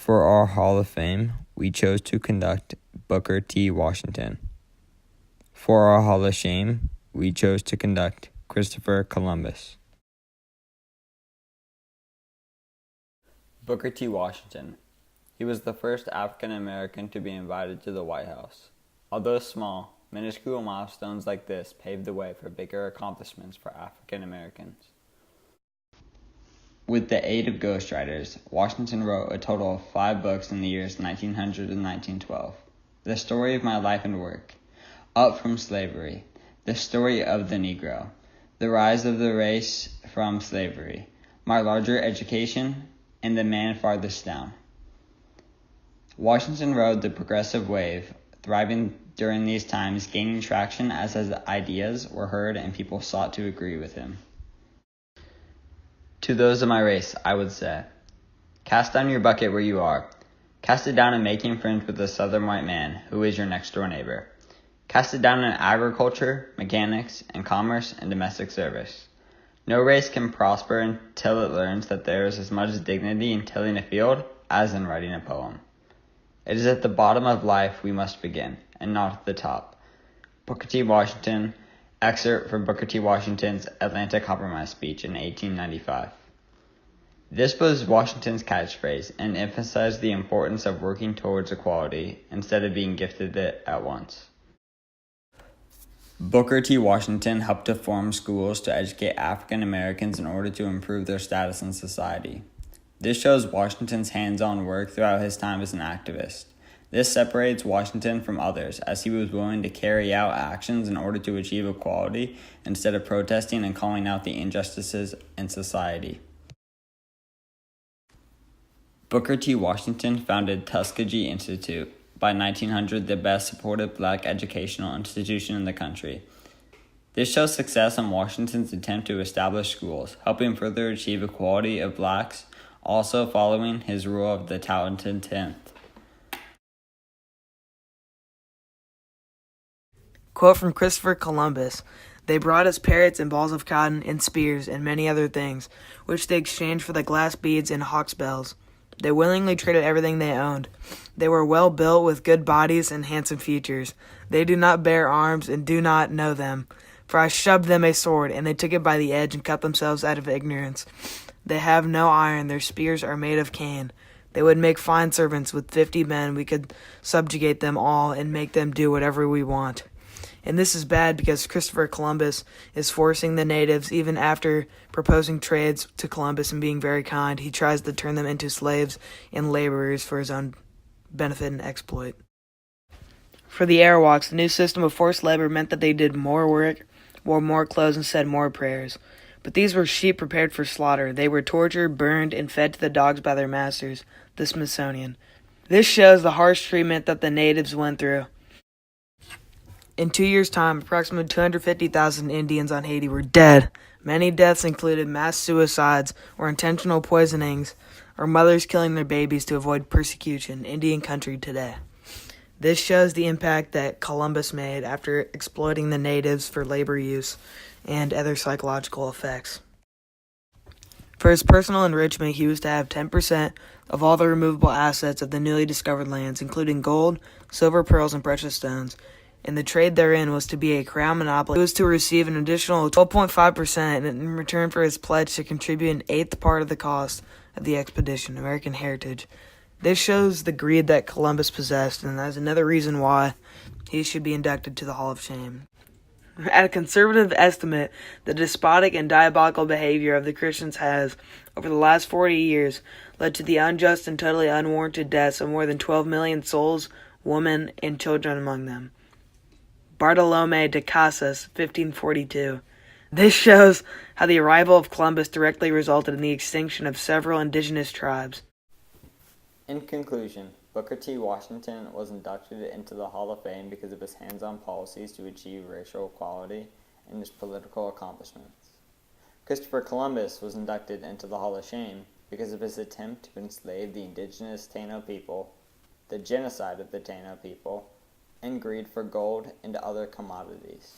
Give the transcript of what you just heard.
For our Hall of Fame, we chose to conduct Booker T. Washington. For our Hall of Shame, we chose to conduct Christopher Columbus. Booker T. Washington. He was the first African American to be invited to the White House. Although small, minuscule milestones like this paved the way for bigger accomplishments for African Americans. With the aid of ghostwriters, Washington wrote a total of 5 books in the years 1900 and 1912. The Story of My Life and Work, Up from Slavery, The Story of the Negro, The Rise of the Race from Slavery, My Larger Education, and The Man Farthest Down. Washington rode the progressive wave, thriving during these times, gaining traction as his ideas were heard and people sought to agree with him. To those of my race, I would say, cast down your bucket where you are. Cast it down in making friends with the southern white man who is your next door neighbor. Cast it down in agriculture, mechanics, and commerce and domestic service. No race can prosper until it learns that there is as much dignity in tilling a field as in writing a poem. It is at the bottom of life we must begin, and not at the top. Booker T. Washington. Excerpt from Booker T. Washington's Atlanta Compromise speech in 1895. This was Washington's catchphrase and emphasized the importance of working towards equality instead of being gifted it at once. Booker T. Washington helped to form schools to educate African Americans in order to improve their status in society. This shows Washington's hands-on work throughout his time as an activist. This separates Washington from others, as he was willing to carry out actions in order to achieve equality instead of protesting and calling out the injustices in society. Booker T. Washington founded Tuskegee Institute, by 1900 the best supported black educational institution in the country. This shows success in Washington's attempt to establish schools, helping further achieve equality of blacks, also following his rule of the talented 10th. Quote from Christopher Columbus: "They brought us parrots and balls of cotton and spears and many other things, which they exchanged for the glass beads and hawks' bells. They willingly traded everything they owned. They were well built with good bodies and handsome features. They do not bear arms and do not know them. For I shoved them a sword, and they took it by the edge and cut themselves out of ignorance. They have no iron, their spears are made of cane. They would make fine servants. With 50 men we could subjugate them all and make them do whatever we want." And this is bad because Christopher Columbus is forcing the natives, even after proposing trades to Columbus and being very kind, he tries to turn them into slaves and laborers for his own benefit and exploit. For the Arawaks, the new system of forced labor meant that they did more work, wore more clothes, and said more prayers. But these were sheep prepared for slaughter. They were tortured, burned, and fed to the dogs by their masters, the Smithsonian. This shows the harsh treatment that the natives went through. In 2 years' time, approximately 250,000 Indians on Haiti were dead. Many deaths included mass suicides or intentional poisonings, or mothers killing their babies to avoid persecution in Indian country today. This shows the impact that Columbus made after exploiting the natives for labor use and other psychological effects. For his personal enrichment, he was to have 10% of all the removable assets of the newly discovered lands, including gold, silver, pearls, and precious stones, and the trade therein was to be a crown monopoly. He was to receive an additional 12.5% in return for his pledge to contribute an eighth part of the cost of the expedition, American heritage. This shows the greed that Columbus possessed, and that is another reason why he should be inducted to the Hall of Shame. At a conservative estimate, the despotic and diabolical behavior of the Christians has, over the last 40 years, led to the unjust and totally unwarranted deaths of more than 12 million souls, women, and children among them. Bartolome de Casas, 1542. This shows how the arrival of Columbus directly resulted in the extinction of several indigenous tribes. In conclusion, Booker T. Washington was inducted into the Hall of Fame because of his hands-on policies to achieve racial equality and his political accomplishments. Christopher Columbus was inducted into the Hall of Shame because of his attempt to enslave the indigenous Taino people, the genocide of the Taino people, and greed for gold and other commodities.